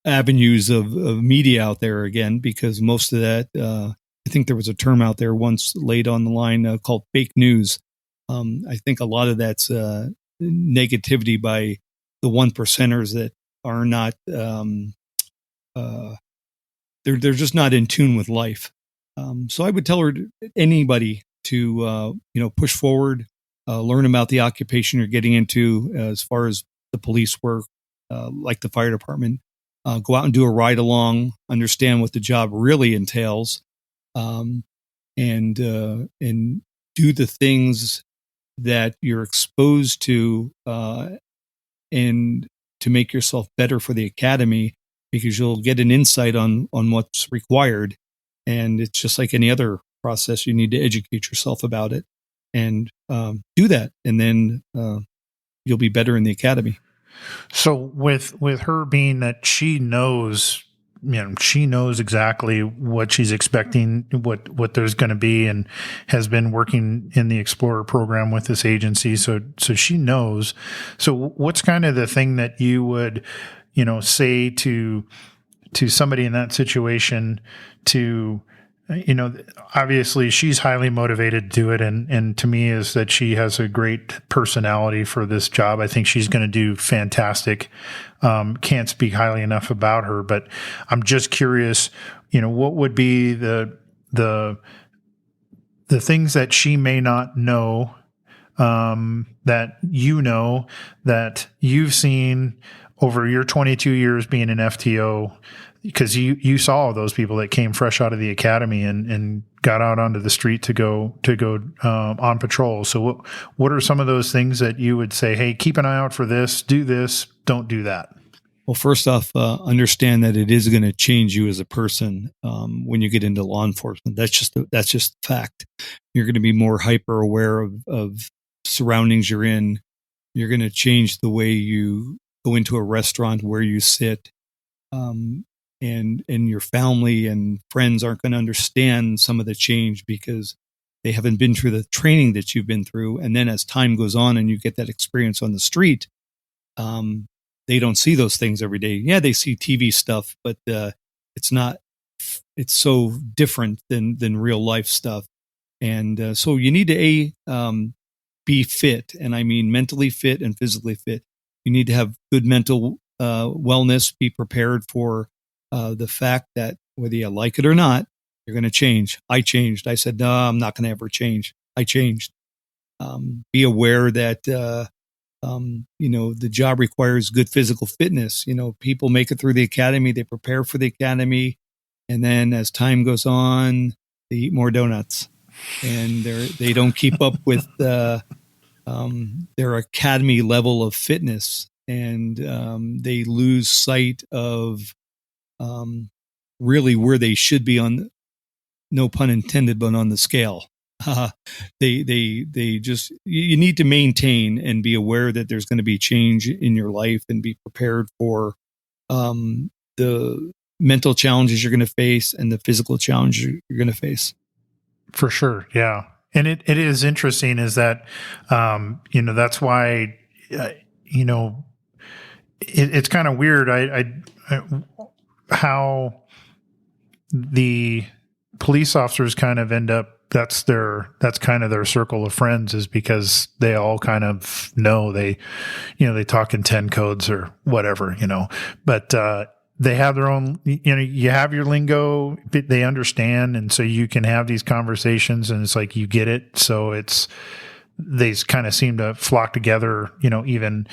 avenues of media out there again, because most of that, I think there was a term out there once laid on the line called fake news. I think a lot of that's negativity by the 1%ers that are not, they're just not in tune with life. So I would tell anybody to, push forward, learn about the occupation you're getting into as far as the police work, like the fire department. Go out and do a ride along, understand what the job really entails, and do the things that you're exposed to, and to make yourself better for the academy, because you'll get an insight on what's required. And it's just like any other process. You need to educate yourself about it and do that. And then you'll be better in the academy. So with her being that she knows exactly what she's expecting, what there's going to be, and has been working in the Explorer program with this agency. So she knows. So what's kind of the thing that you would, say to somebody in that situation to, obviously she's highly motivated to do it. And to me is that she has a great personality for this job. I think she's going to do fantastic. Can't speak highly enough about her, but I'm just curious, what would be the things that she may not know, that that you've seen over your 22 years being an FTO, because you saw those people that came fresh out of the academy and got out onto the street to go on patrol. So what are some of those things that you would say, hey, keep an eye out for this, do this, don't do that? Well, first off, understand that it is going to change you as a person when you get into law enforcement. That's just fact. You're going to be more hyper aware of surroundings you're in. You're going to change the way you go into a restaurant, where you sit. And your family and friends aren't going to understand some of the change because they haven't been through the training that you've been through. And then as time goes on and you get that experience on the street, they don't see those things every day. Yeah, they see TV stuff, but it's so different than real life stuff. And so you need to be fit, and I mean mentally fit and physically fit. You need to have good mental wellness, be prepared for the fact that whether you like it or not, you're going to change. I changed. I said, no, I'm not going to ever change. I changed. Be aware that, the job requires good physical fitness. People make it through the academy. They prepare for the academy. And then as time goes on, they eat more donuts, and they don't keep up with their academy level of fitness. And they lose sight of really where they should be on, no pun intended, but on the scale. They just, you need to maintain and be aware that there's going to be change in your life, and be prepared for the mental challenges you're going to face and the physical challenges you're going to face. For sure. Yeah. And it is interesting is that, that's why, it's kind of weird. How the police officers kind of end up, that's kind of their circle of friends, is because they all kind of know they talk in 10 codes or whatever, but, they have their own, you have your lingo, they understand. And so you can have these conversations and it's like, you get it. So they kind of seem to flock together, even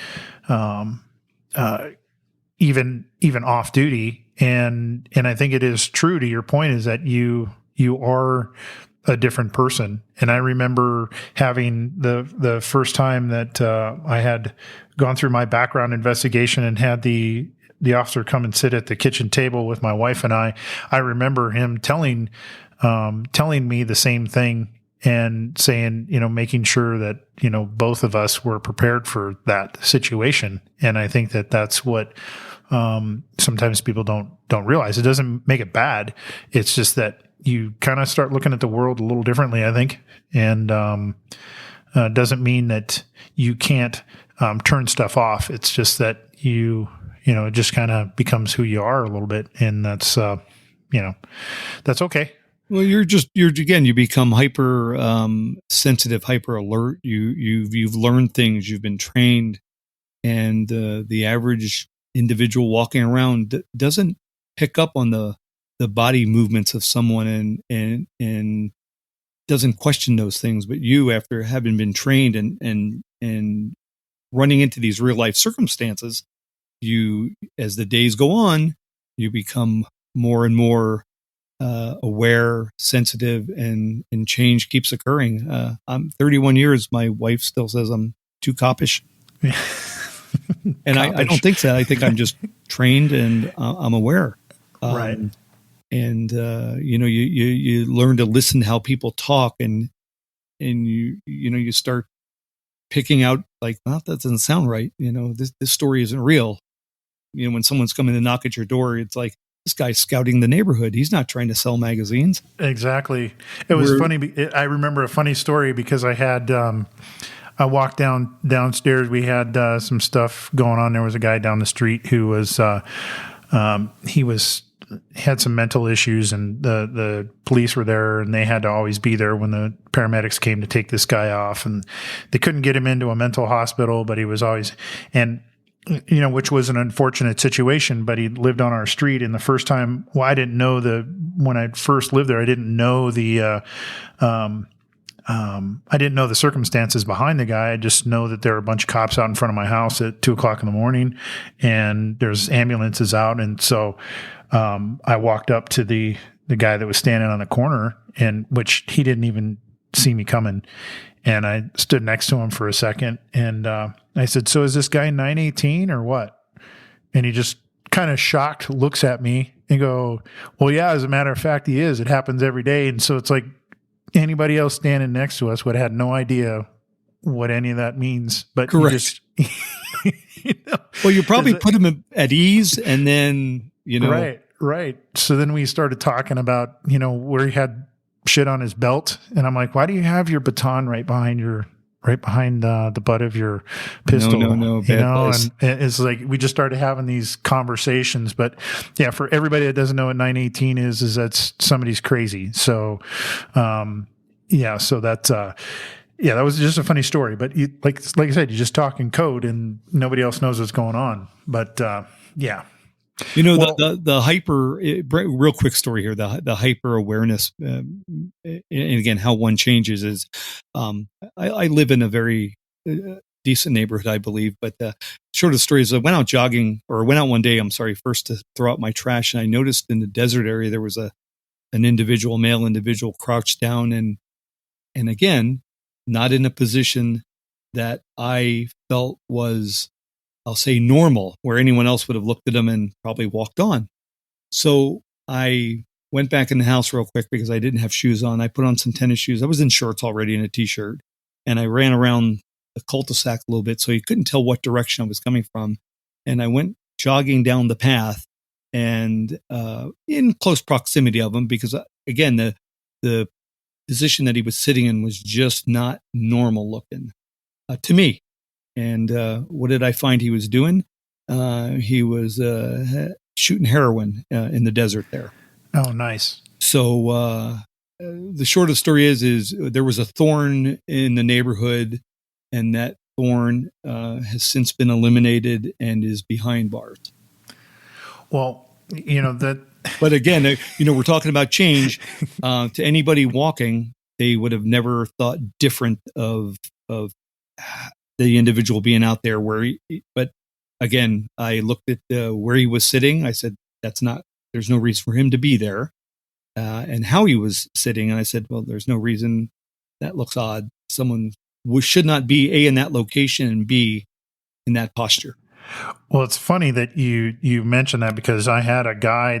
off duty. And I think it is true to your point is that you are a different person. And I remember having the first time that I had gone through my background investigation and had the officer come and sit at the kitchen table with my wife and I remember him telling me the same thing and saying, making sure that, both of us were prepared for that situation. And I think that that's what sometimes people don't realize. It doesn't make it bad. It's just that you kind of start looking at the world a little differently, I think. And doesn't mean that you can't turn stuff off. It's just that it just kind of becomes who you are a little bit. And that's, that's okay. Well, you become hyper sensitive, hyper alert. You've learned things, you've been trained, and the average individual walking around doesn't pick up on the body movements of someone and doesn't question those things. But you, after having been trained and running into these real life circumstances, as the days go on, you become more and more aware, sensitive, and change keeps occurring. I'm 31 years. My wife still says I'm too coppish. And I don't think so. I think I'm just trained and I'm aware. Right. And you learn to listen to how people talk, and you start picking out like, well, that doesn't sound right. This story isn't real. When someone's coming to knock at your door, it's like, this guy's scouting the neighborhood. He's not trying to sell magazines. Exactly. It was funny. I remember a funny story because I had, I walked downstairs. We had some stuff going on. There was a guy down the street who was, had some mental issues, and the police were there, and they had to always be there when the paramedics came to take this guy off, and they couldn't get him into a mental hospital, but he was always, and which was an unfortunate situation, but he lived on our street. And the first time, I didn't know when I first lived there, I didn't know I didn't know the circumstances behind the guy. I just know that there are a bunch of cops out in front of my house at 2:00 in the morning, and there's ambulances out. And so, I walked up to the guy that was standing on the corner, and which he didn't even see me coming. And I stood next to him for a second, and I said, "So is this guy 918 or what?" And he just kind of shocked looks at me and go, "Well, yeah, as a matter of fact, he is. It happens every day." And so it's like anybody else standing next to us would have had no idea what any of that means. But correct. Well, you probably put him at ease, and then right. So then we started talking about where he had shit on his belt, and I'm like, why do you have your baton right behind the butt of your pistol? No, and it's like we just started having these conversations. But yeah, for everybody that doesn't know what 918 is that's somebody's crazy. So so that's that was just a funny story. But like I said, you just talk in code and nobody else knows what's going on. But yeah. The hyper, real quick story here, the hyper awareness, and again, how one changes is, I live in a very decent neighborhood, I believe, but short of the story is I went out one day, first to throw out my trash, and I noticed in the desert area, there was an male individual crouched down, and again, not in a position that I felt was, I'll say, normal, where anyone else would have looked at him and probably walked on. So I went back in the house real quick because I didn't have shoes on. I put on some tennis shoes. I was in shorts already and a t-shirt, and I ran around the cul-de-sac a little bit so you couldn't tell what direction I was coming from. And I went jogging down the path and in close proximity of him because, again, the position that he was sitting in was just not normal looking to me. And what did I find he was doing? He was shooting heroin in the desert there. Oh, nice. So the short of the story is there was a thorn in the neighborhood, and that thorn has since been eliminated and is behind bars. Well, that. But again, we're talking about change. To anybody walking, they would have never thought different of the individual being out there. But again, I looked at where he was sitting. I said, there's no reason for him to be there, and how he was sitting. And I said, well, there's no reason. That looks odd. Someone should not be A, in that location, and B, in that posture. Well, it's funny that you mentioned that, because I had a guy.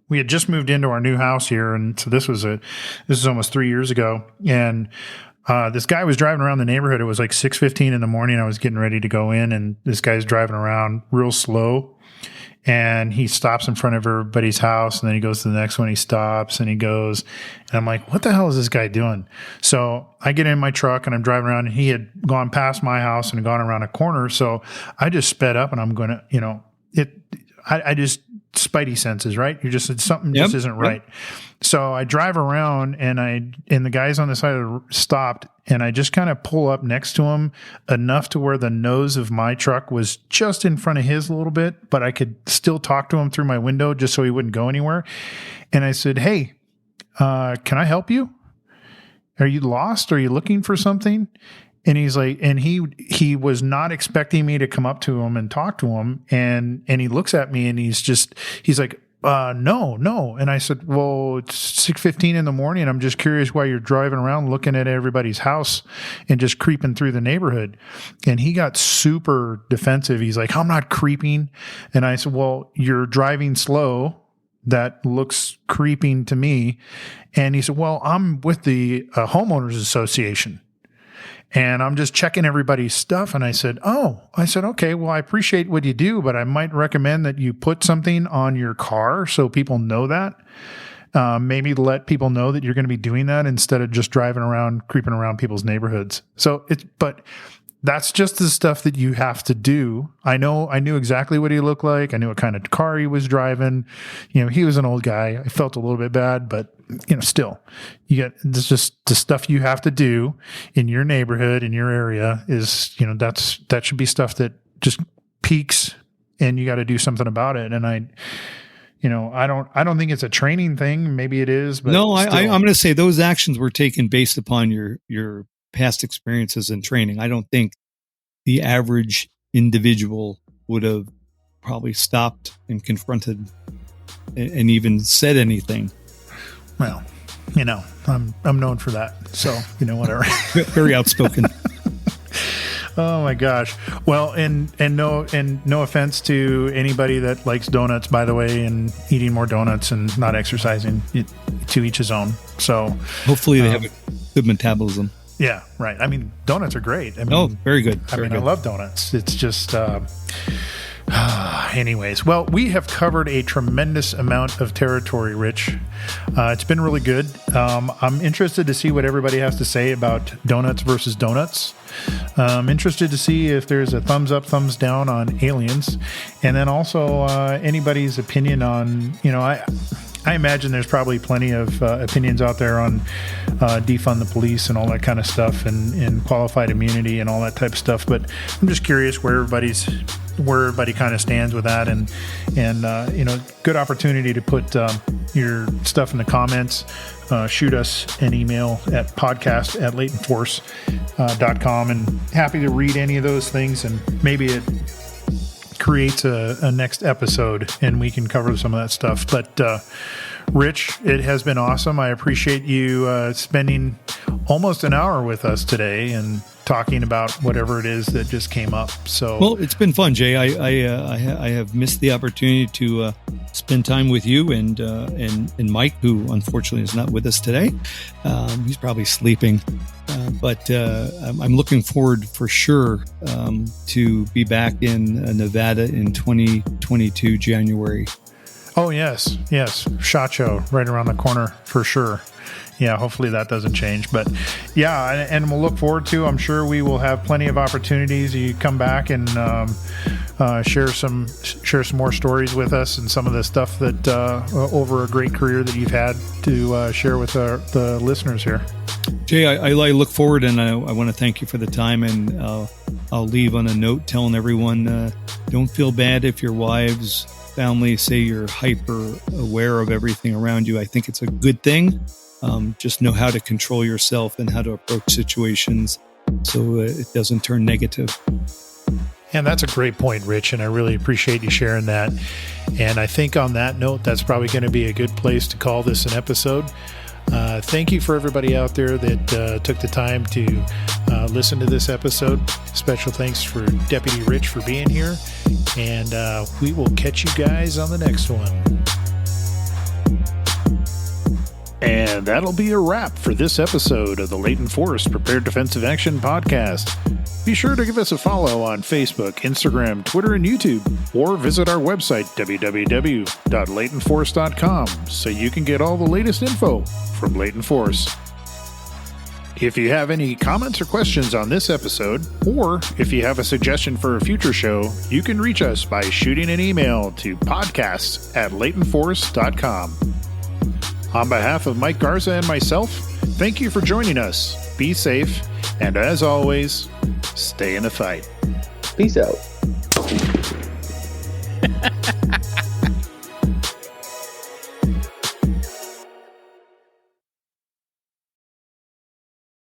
We had just moved into our new house here, and so this was almost 3 years ago, and this guy was driving around the neighborhood. It was like 6:15 in the morning. I was getting ready to go in, and this guy's driving around real slow, and he stops in front of everybody's house, and then he goes to the next one. He stops, and he goes, and I'm like, what the hell is this guy doing? So I get in my truck, and I'm driving around, and he had gone past my house and gone around a corner. So I just sped up, and I'm going to, I just, spidey senses, right? Something just isn't right. So I drive around, and the guys on the side of the stopped, and I just kind of pull up next to him enough to where the nose of my truck was just in front of his a little bit, but I could still talk to him through my window just so he wouldn't go anywhere. And I said, hey, can I help you? Are you lost? Are you looking for something? And he's like, and he was not expecting me to come up to him and talk to him. And he looks at me, and he's like, no. And I said, well, it's 6:15 in the morning. I'm just curious why you're driving around looking at everybody's house and just creeping through the neighborhood. And he got super defensive. He's like, I'm not creeping. And I said, well, you're driving slow. That looks creeping to me. And he said, well, I'm with the homeowners association, and I'm just checking everybody's stuff. And I said, okay, well, I appreciate what you do, but I might recommend that you put something on your car so people know that. Maybe let people know that you're going to be doing that instead of just driving around, creeping around people's neighborhoods. But that's just the stuff that you have to do. I knew exactly what he looked like. I knew what kind of car he was driving. He was an old guy. I felt a little bit bad, but still, this just the stuff you have to do in your neighborhood, in your area is, that should be stuff that just peaks, and you got to do something about it. And I don't think it's a training thing. Maybe it is, but no, I'm going to say those actions were taken based upon your past experiences and training. I don't think the average individual would have probably stopped and confronted and even said anything. Well, I'm known for that. So, whatever. Very outspoken. Oh my gosh. Well, and no offense to anybody that likes donuts, by the way, and eating more donuts and not exercising, to each his own. So hopefully they have a good metabolism. Yeah, right. I mean, donuts are great. Very good. I love donuts. It's just, anyways. Well, we have covered a tremendous amount of territory, Rich. It's been really good. I'm interested to see what everybody has to say about donuts versus donuts. I'm interested to see if there's a thumbs up, thumbs down on aliens. And then also anybody's opinion on, I imagine there's probably plenty of opinions out there on defund the police and all that kind of stuff, and qualified immunity and all that type of stuff. But I'm just curious where everybody kind of stands with that, and good opportunity to put your stuff in the comments. Shoot us an email at podcast@latentforce.com, and happy to read any of those things, and maybe it creates a next episode and we can cover some of that stuff. But Rich, it has been awesome. I appreciate you spending almost an hour with us today and talking about whatever it is that just came up. So, well, it's been fun, Jay. I have missed the opportunity to spend time with you and Mike, who unfortunately is not with us today. He's probably sleeping, but I'm looking forward for sure to be back in Nevada in 2022 January. Oh yes, SHOT Show right around the corner for sure. Yeah, hopefully that doesn't change. But yeah, and we'll look forward to, I'm sure we will have plenty of opportunities. You come back and share some more stories with us, and some of the stuff that over a great career that you've had to share with the listeners here. Jay, I look forward, and I want to thank you for the time, and I'll leave on a note telling everyone, don't feel bad if your wives profoundly say you're hyper aware of everything around you. I think it's a good thing. Just know how to control yourself and how to approach situations so it doesn't turn negative. And that's a great point, Rich, and I really appreciate you sharing that. And I think on that note, that's probably going to be a good place to call this an episode. Thank you for everybody out there that took the time to listen to this episode. Special thanks for Deputy Rich for being here. And we will catch you guys on the next one. And that'll be a wrap for this episode of the Layton Forest Prepared Defensive Action Podcast. Be sure to give us a follow on Facebook, Instagram, Twitter, and YouTube, or visit our website, www.laytonforest.com, so you can get all the latest info from Layton Forest. If you have any comments or questions on this episode, or if you have a suggestion for a future show, you can reach us by shooting an email to podcasts@laytonforest.com. On behalf of Mike Garza and myself, thank you for joining us. Be safe, and as always, stay in the fight. Peace out.